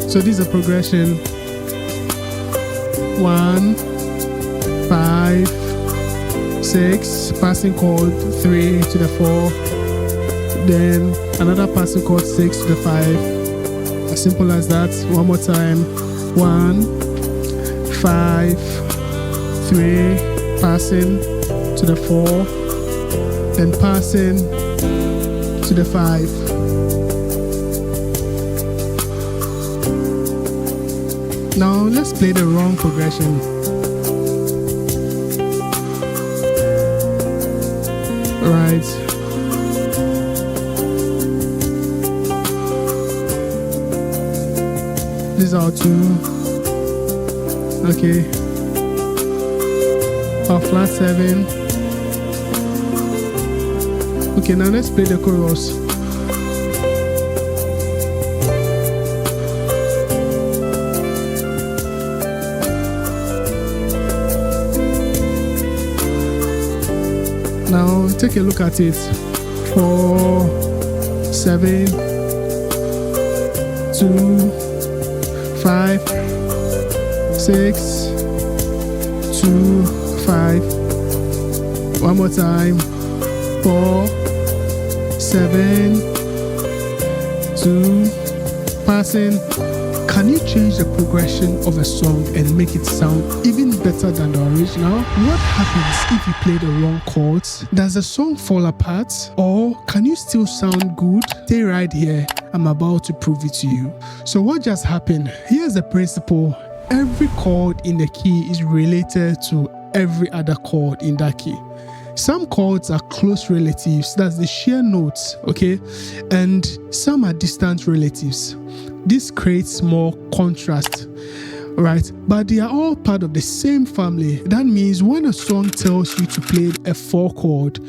So this is a progression. 1, 5, 6, passing chord 3 to the 4, then another passing chord 6 to the 5. As simple as that. One more time. 1, 5, 3, passing to the 4, then passing to the 5. Now let's play the wrong progression. Right. These are 2. Okay. Our flat 7. Okay, now let's play the chorus. Now take a look at it. 4, 7, 2, 5, 6, 2, 5. One more time. 4, 7, 2, passing. Can you change the progression of a song and make it sound even better than the original? What happens if you play the wrong chords? Does the song fall apart? Or can you still sound good? Stay right here. I'm about to prove it to you. So what just happened? Here's the principle. Every chord in the key is related to every other chord in that key. Some chords are close relatives, that's the share notes, okay? And some are distant relatives. This creates more contrast, right? But they are all part of the same family. That means when a song tells you to play a 4 chord,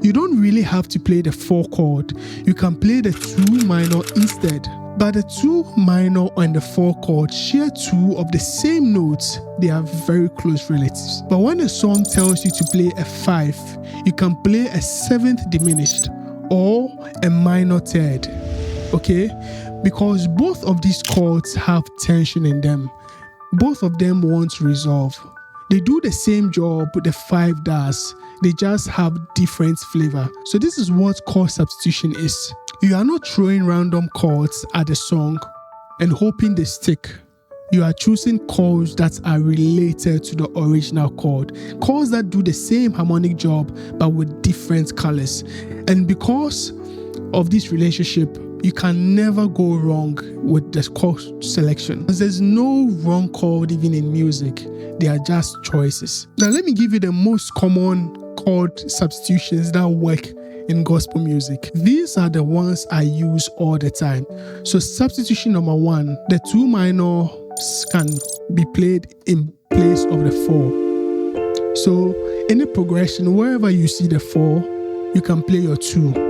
you don't really have to play the 4 chord. You can play the 2 minor instead. But the 2 minor and the 4 chord share 2 of the same notes. They are very close relatives. But when a song tells you to play a 5, you can play a 7th diminished or a minor third, okay? Because both of these chords have tension in them. Both of them want resolve. They do the same job the 5 does. They just have different flavor. So this is what chord substitution is. You are not throwing random chords at the song and hoping they stick. You are choosing chords that are related to the original chord. Chords that do the same harmonic job but with different colors. And because of this relationship, you can never go wrong with the chord selection. There's no wrong chord even in music. They are just choices. Now let me give you the most common chord substitutions that work in gospel music. These are the ones I use all the time. So substitution number 1, the 2 minors can be played in place of the 4. So in a progression, wherever you see the 4, you can play your 2.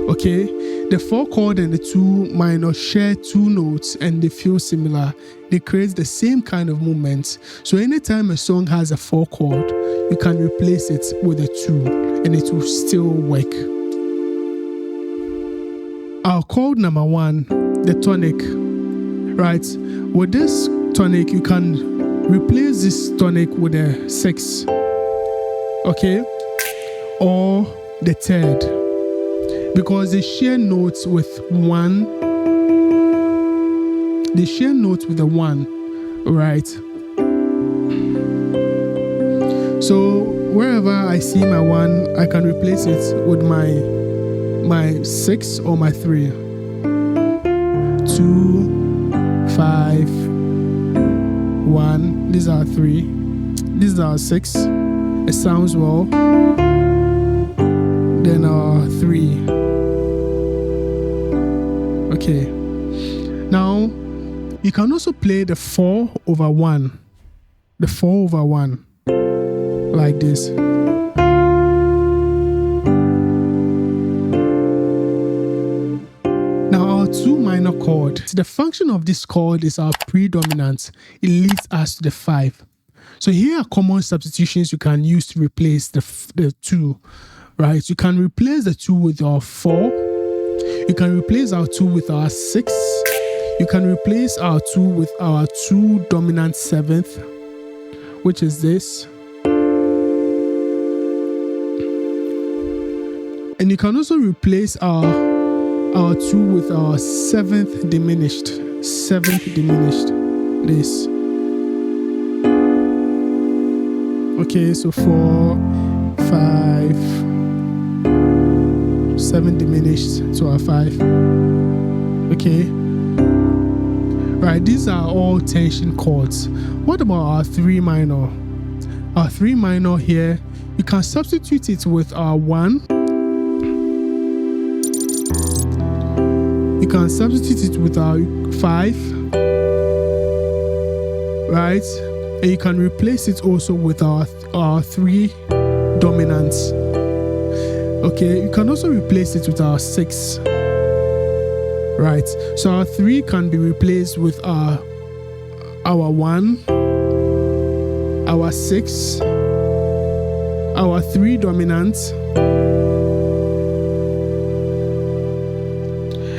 Okay, the 4 chord and the 2 minor share 2 notes and they feel similar. They create the same kind of movement. So anytime a song has a 4 chord, you can replace it with a 2 and it will still work. Our chord number 1, the tonic, right? With this tonic, you can replace this tonic with a 6, okay? Or the third. Because they share notes with 1. They share notes with the 1, right? So wherever I see my 1, I can replace it with my 6 or my 3. 2, 5, 1. These are 3. These are 6. It sounds well. Then 3. Okay. Now, you can also play the 4/1. The 4/1. Like this. Now, our 2 minor chord. The function of this chord is our predominant. It leads us to the 5. So here are common substitutions you can use to replace the 2. Right? You can replace the 2 with our 4. You can replace our 2 with our 6. You can replace our 2 with our 2 dominant 7th, which is this. And you can also replace our 2 with our 7th diminished. 7th diminished. This. Okay, so 4, 5, 7 diminished to our 5. Okay. Right, these are all tension chords. What about our 3 minor? Our 3 minor here, you can substitute it with our 1. You can substitute it with our 5. Right? And you can replace it also with our 3 dominants. Okay, you can also replace it with our 6. Right, so our 3 can be replaced with our 1, our 6, our 3 dominant,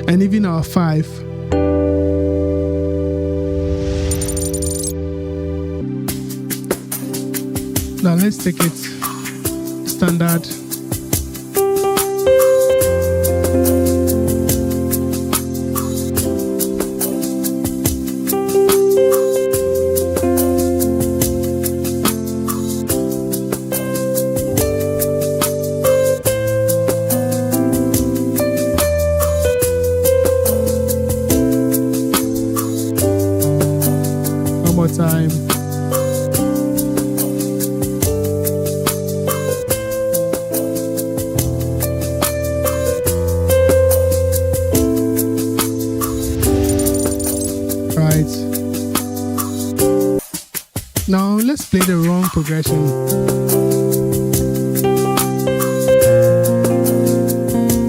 and even our 5. Now let's take it standard. One more time. Now let's play the wrong progression.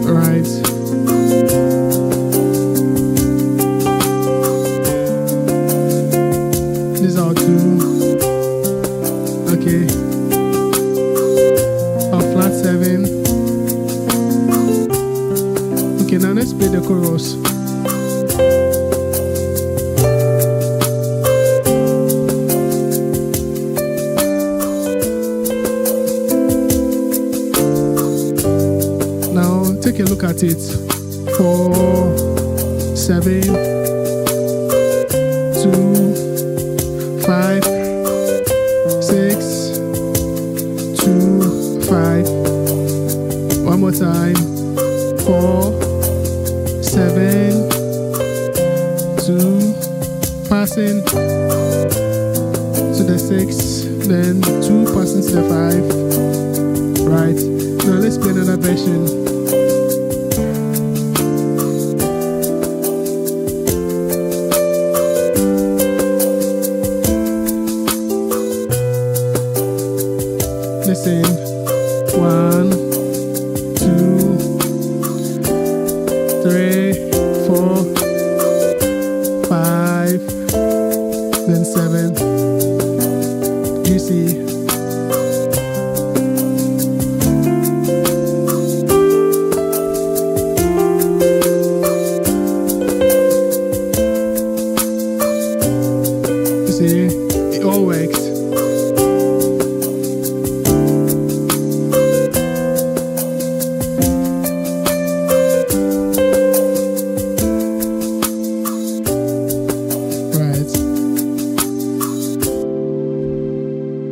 Right. This is our 2. Okay. Our flat 7. Okay, now let's play the chorus. Take a look at it. 4, 7, 2, 5, 6, 2, 5. One more time. 4, 7, 2, passing to the 6, then 2 passing to the 5. Right. Now let's play another version. Listen. 1, 2, 3, 4, 5, then 7. You see. You see, it all works.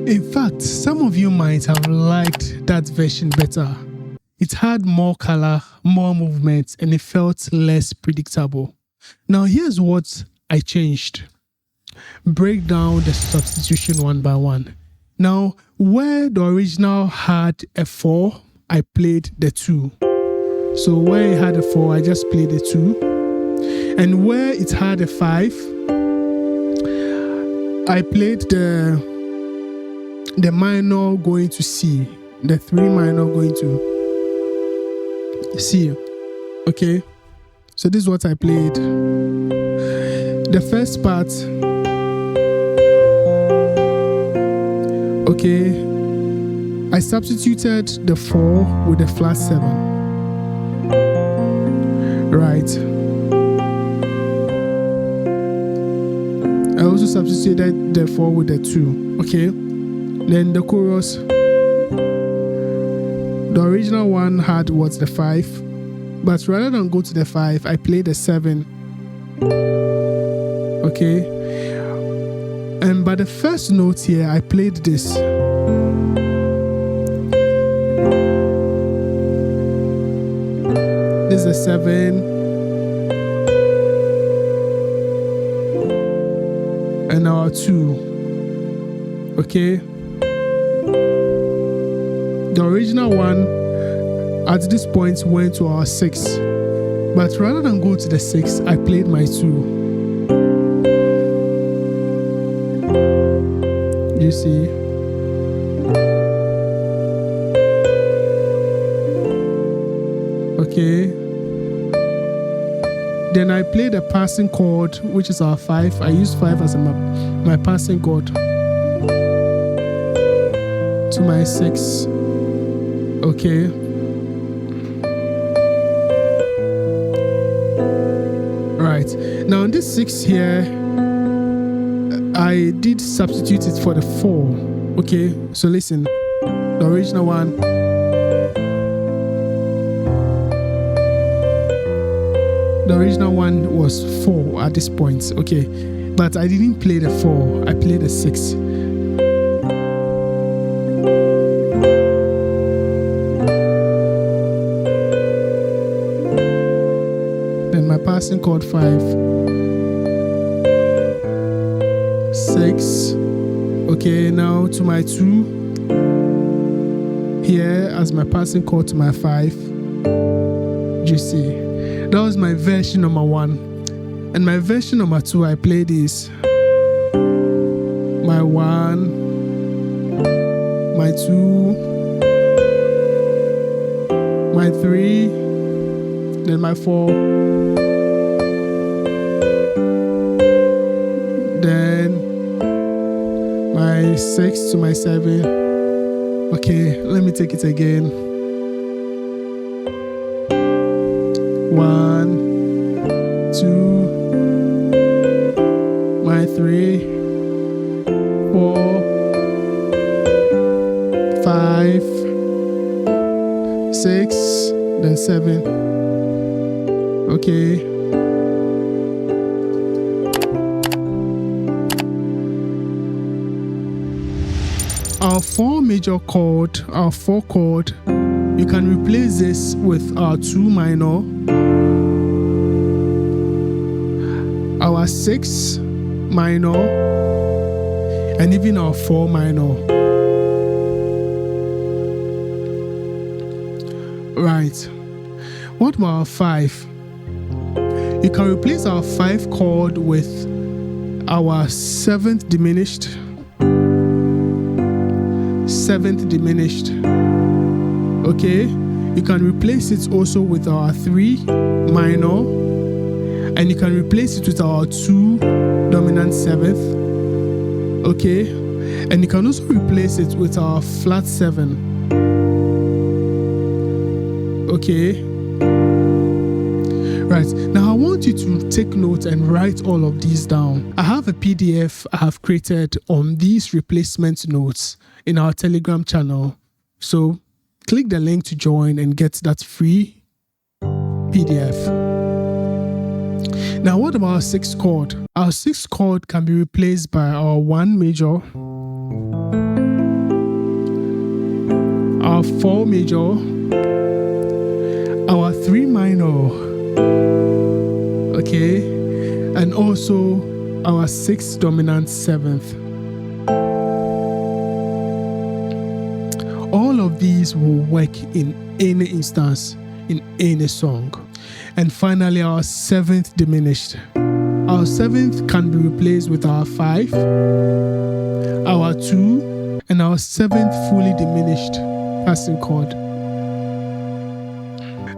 In fact, some of you might have liked that version better. It had more color, more movement, and it felt less predictable. Now here's what I changed. Break down the substitution one by one. Now, where the original had a 4, I played the 2. So where it had a 4, I just played the 2. And where it had a 5, I played the minor going to C, the 3 minor going to C. Okay, so this is what I played. The first part, okay, I substituted the 4 with the flat 7. Right. I also substituted the 4 with the 2. Okay. Then the chorus. The original one had the 5. But rather than go to the 5, I played the 7. Okay. And by the first note here, I played this. This is a 7. And our 2. Okay. The original one at this point went to our 6. But rather than go to the 6, I played my 2. You see? Okay. Then I played a passing chord, which is our 5. I used 5 as my passing chord to my 6. Okay. Right. Now on this 6 here, I did substitute it for the 4. Okay. So listen. The original one. The original one was 4 at this point. Okay. But I didn't play the 4. I played the 6. Passing chord 5, 6. Okay, now to my 2 here as my passing chord to my 5. You see, that was my version number 1. And my version number 2, I played this. My 1, my 2, my 3, then my 4. Then my 6 to my 7. Okay, let me take it again. 1, 2, my 3, 4, 5, 6, then 7. Okay. Our 4 major chord, our 4 chord, you can replace this with our 2 minor, our 6 minor, and even our 4 minor. Right. What about our 5? You can replace our 5 chord with our 7th diminished. 7th diminished. Okay, you can replace it also with our 3 minor, and you can replace it with our 2 dominant 7th. Okay, and you can also replace it with our flat 7. Okay, right. Now I want you to take note and write all of these down. I have a PDF I have created on these replacement notes in our Telegram channel. So click the link to join and get that free PDF. Now what about our 6th chord? Our 6th chord can be replaced by our 1 major, our 4 major, our 3 minor, okay, and also our 6 dominant 7th. All of these will work in any instance, in any song. And finally, our 7th diminished. Our 7th can be replaced with our 5, our 2, and our 7th fully diminished passing chord.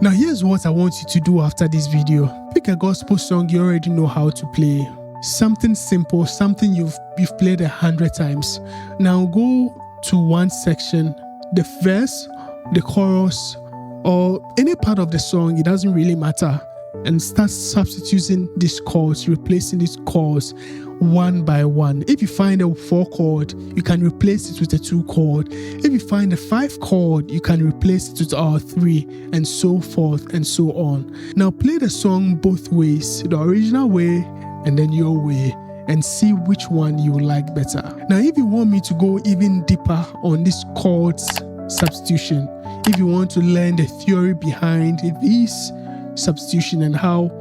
Now here's what I want you to do after this video. Pick a gospel song you already know how to play. Something simple, something you've played 100 times. Now go to one section, the verse, the chorus, or any part of the song, it doesn't really matter. and start substituting these chords, replacing these chords one by one. If you find a 4 chord, you can replace it with a 2 chord. If you find a 5 chord, you can replace it with a 3, and so forth and so on. Now play the song both ways, the original way and then your way, and see which one you like better. Now if you want me to go even deeper on this chords substitution, if you want to learn the theory behind these substitution and how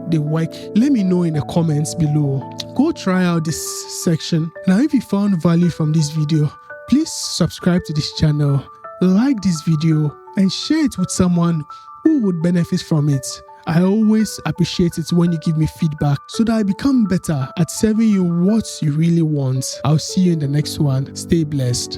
they work, let me know in the comments below. Go try out this section. Now if you found value from this video, please subscribe to this channel, like this video, and share it with someone who would benefit from it. I always appreciate it when you give me feedback so that I become better at serving you what you really want. I'll see you in the next one. Stay blessed.